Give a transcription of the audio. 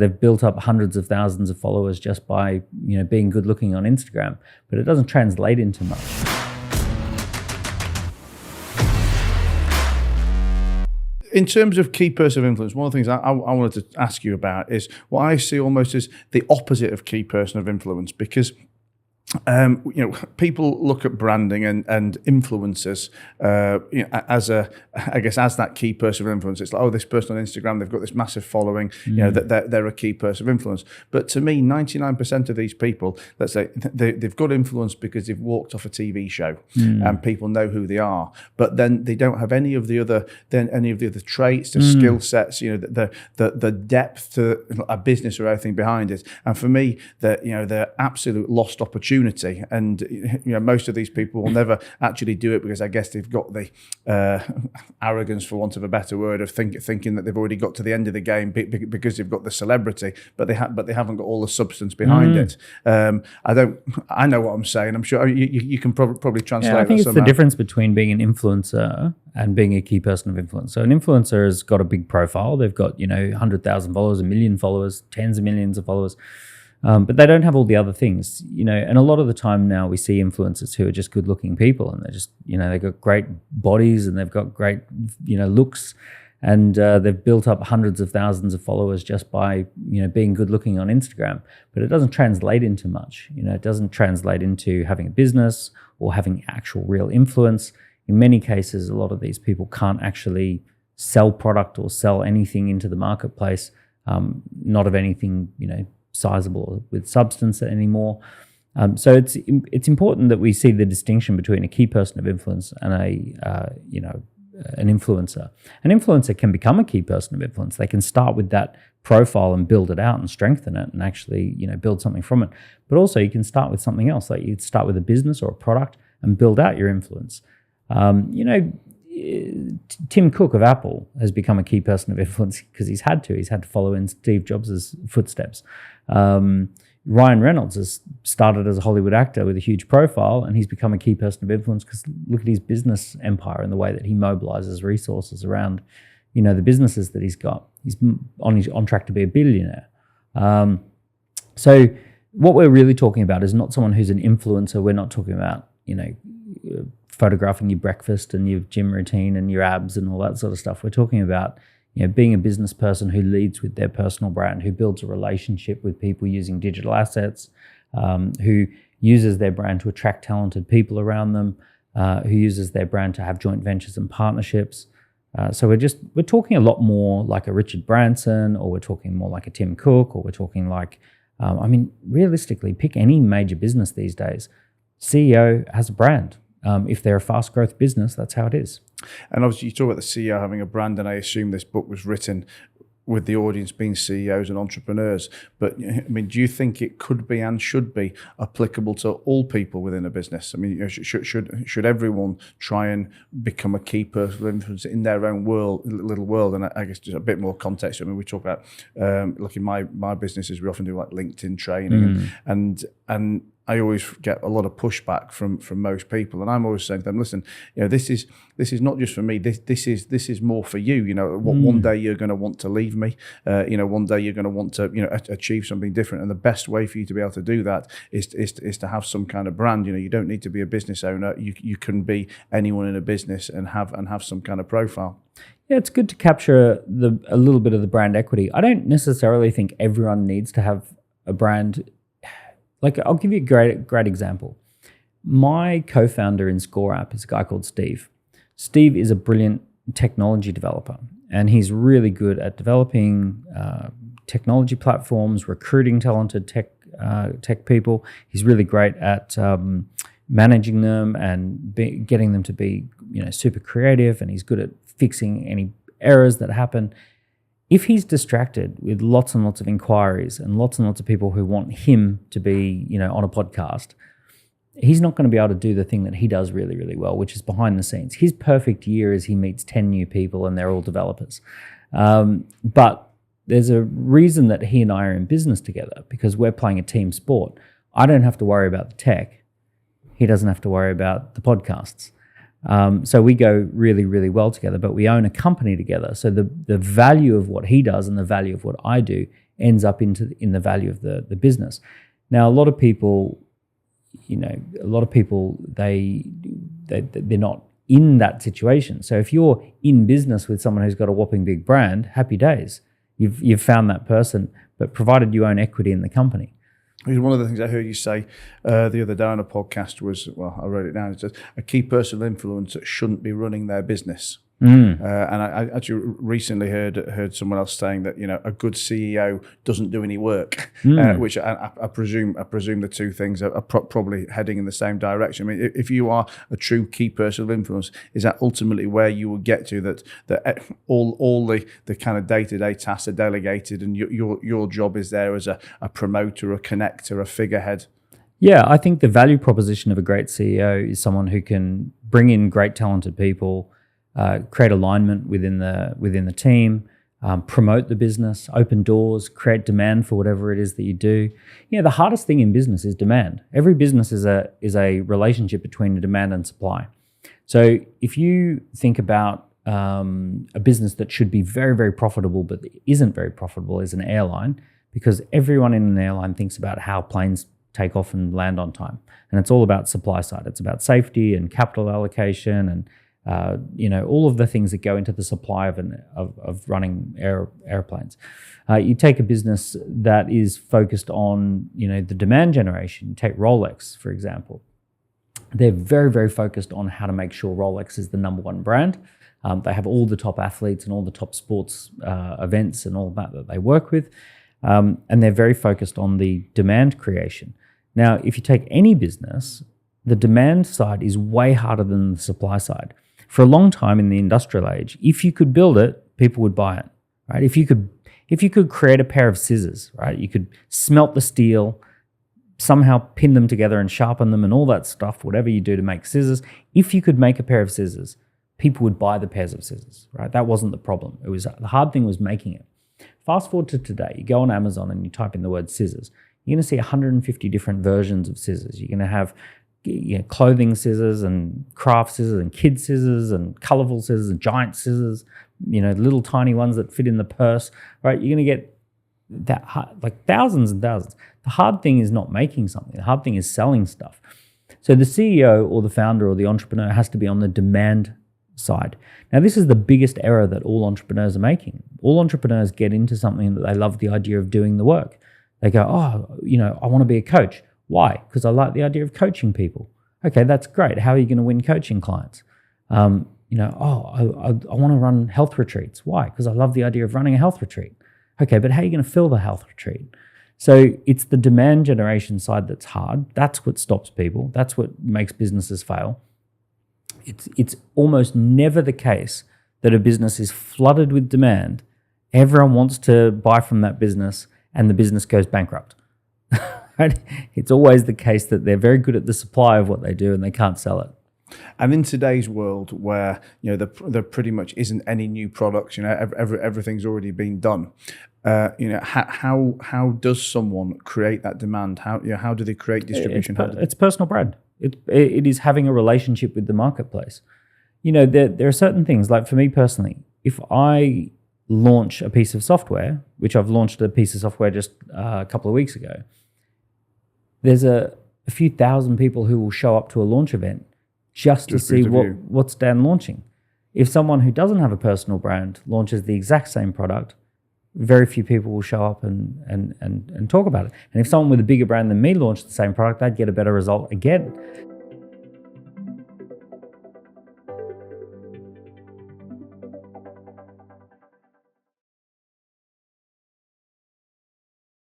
they've built up hundreds of thousands of followers just by being good looking on Instagram, but it doesn't translate into much. In terms of key person of influence, one of the things I wanted to ask you about is what I see almost as the opposite of key person of influence, because people look at branding and influencers as that key person of influence. It's like, oh, this person on Instagram, they've got this massive following, that they're a key person of influence. But to me, 99% of these people, let's say, they've got influence because they've walked off a TV show and people know who they are. But then they don't have any of the other traits, the skill sets, the depth to a business or anything behind it. And for me, they're absolute lost opportunity. And most of these people will never actually do it because I guess they've got the arrogance, for want of a better word, of thinking that they've already got to the end of the game because they've got the celebrity, but they haven't got all the substance behind it. I know what I'm saying. I'm sure you can probably translate. I think it's somehow. The difference between being an influencer and being a key person of influence. So an influencer has got a big profile. They've got 100,000 followers, 1 million followers, tens of millions of followers. But they don't have all the other things, and a lot of the time now we see influencers who are just good looking people, and they're just, they've got great bodies and they've got great, looks, and they've built up hundreds of thousands of followers just by, being good looking on Instagram. But it doesn't translate into much. It doesn't translate into having a business or having actual real influence. In many cases, a lot of these people can't actually sell product or sell anything into the marketplace, not of anything, sizable with substance anymore. So it's important that we see the distinction between a key person of influence and an influencer. An influencer can become a key person of influence. They can start with that profile and build it out and strengthen it and actually build something from it. But also you can start with something else, like you start with a business or a product and build out your influence. Tim Cook of Apple has become a key person of influence because he's had to follow in Steve Jobs' footsteps. Ryan Reynolds has started as a Hollywood actor with a huge profile, and he's become a key person of influence because look at his business empire and the way that he mobilizes resources around, the businesses that he's got. He's on track to be a billionaire. So what we're really talking about is not someone who's an influencer. We're not talking about, photographing your breakfast and your gym routine and your abs and all that sort of stuff. We're talking about being a business person who leads with their personal brand, who builds a relationship with people using digital assets, who uses their brand to attract talented people around them, who uses their brand to have joint ventures and partnerships. So we're talking a lot more like a Richard Branson, or we're talking more like a Tim Cook, or we're talking like, realistically, pick any major business these days. CEO has a brand. If they're a fast growth business, that's how it is. And obviously you talk about the CEO having a brand, and I assume this book was written with the audience being CEOs and entrepreneurs. But do you think it could be and should be applicable to all people within a business? Should everyone try and become a key person of influence in their own little world? And I guess just a bit more context. We talk about, look, in my businesses, we often do like LinkedIn training, and I always get a lot of pushback from most people, and I'm always saying to them, listen, this is not just for me. This is more for you. One day you're going to want to leave me. One day you're going to want to achieve something different, and the best way for you to be able to do that is to have some kind of brand. You don't need to be a business owner. You can be anyone in a business and have some kind of profile. Yeah, it's good to capture a little bit of the brand equity. I don't necessarily think everyone needs to have a brand. Like, I'll give you a great example. My co-founder in Score App is a guy called Steve. Steve is a brilliant technology developer, and he's really good at developing technology platforms, recruiting talented tech people. He's really great at managing them and getting them to be super creative, and he's good at fixing any errors that happen. If he's distracted with lots and lots of inquiries and lots of people who want him to be, on a podcast, he's not going to be able to do the thing that he does really, really well, which is behind the scenes. His perfect year is he meets 10 new people and they're all developers. But there's a reason that he and I are in business together, because we're playing a team sport. I don't have to worry about the tech. He doesn't have to worry about the podcasts. So we go really, really well together, but we own a company together. So the value of what he does and the value of what I do ends up in the value of the business. Now, a lot of people, they're not in that situation. So if you're in business with someone who's got a whopping big brand, happy days. You've found that person, but provided you own equity in the company. One of the things I heard you say the other day on a podcast was, well, I wrote it down. It says a key person of influence shouldn't be running their business. And I actually recently heard someone else saying that a good CEO doesn't do any work, which I presume the two things are probably heading in the same direction. I mean, if you are a true key person of influence, is that ultimately where you will get to that all the kind of day-to-day tasks are delegated, and your job is there as a promoter, a connector, a figurehead? Yeah, I think the value proposition of a great CEO is someone who can bring in great talented people. Create alignment within the team, promote the business, open doors, create demand for whatever it is that you do. The hardest thing in business is demand. Every business is a relationship between the demand and supply. So if you think about a business that should be very, very profitable but isn't very profitable is an airline, because everyone in an airline thinks about how planes take off and land on time. And it's all about supply side. It's about safety and capital allocation and all of the things that go into the supply of running airplanes. You take a business that is focused on the demand generation. You take Rolex, for example. They're very, very focused on how to make sure Rolex is the number one brand. They have all the top athletes and all the top sports events and all that they work with, and they're very focused on the demand creation. Now, if you take any business, the demand side is way harder than the supply side. For a long time in the industrial age, if you could build it, people would buy it, right? If you could create a pair of scissors, right? You could smelt the steel, somehow pin them together and sharpen them and all that stuff, whatever you do to make scissors. If you could make a pair of scissors, people would buy the pairs of scissors, right? That wasn't the problem. The hard thing was making it. Fast forward to today, you go on Amazon and you type in the word scissors. You're going to see 150 different versions of scissors. You're going to have clothing scissors and craft scissors and kid scissors and colorful scissors and giant scissors, little tiny ones that fit in the purse, right? You're going to get that like thousands and thousands. The hard thing is not making something. The hard thing is selling stuff. So the CEO or the founder or the entrepreneur has to be on the demand side. Now, this is the biggest error that all entrepreneurs are making. All entrepreneurs get into something that they love the idea of doing the work. They go, I want to be a coach. Why? Because I like the idea of coaching people. Okay, that's great. How are you going to win coaching clients? I want to run health retreats. Why? Because I love the idea of running a health retreat. Okay, but how are you going to fill the health retreat? So it's the demand generation side that's hard. That's what stops people. That's what makes businesses fail. It's almost never the case that a business is flooded with demand. Everyone wants to buy from that business and the business goes bankrupt. Right? It's always the case that they're very good at the supply of what they do and they can't sell it. And in today's world, where there pretty much isn't any new products, everything's already been done. How does someone create that demand? How do they create distribution? It's personal brand. It is having a relationship with the marketplace. There are certain things, like for me personally, if I launch a piece of software, which I've launched a piece of software just a couple of weeks ago, there's a few thousand people who will show up to a launch event just to see what's Dan launching. If someone who doesn't have a personal brand launches the exact same product, very few people will show up and talk about it. And if someone with a bigger brand than me launched the same product, they'd get a better result again.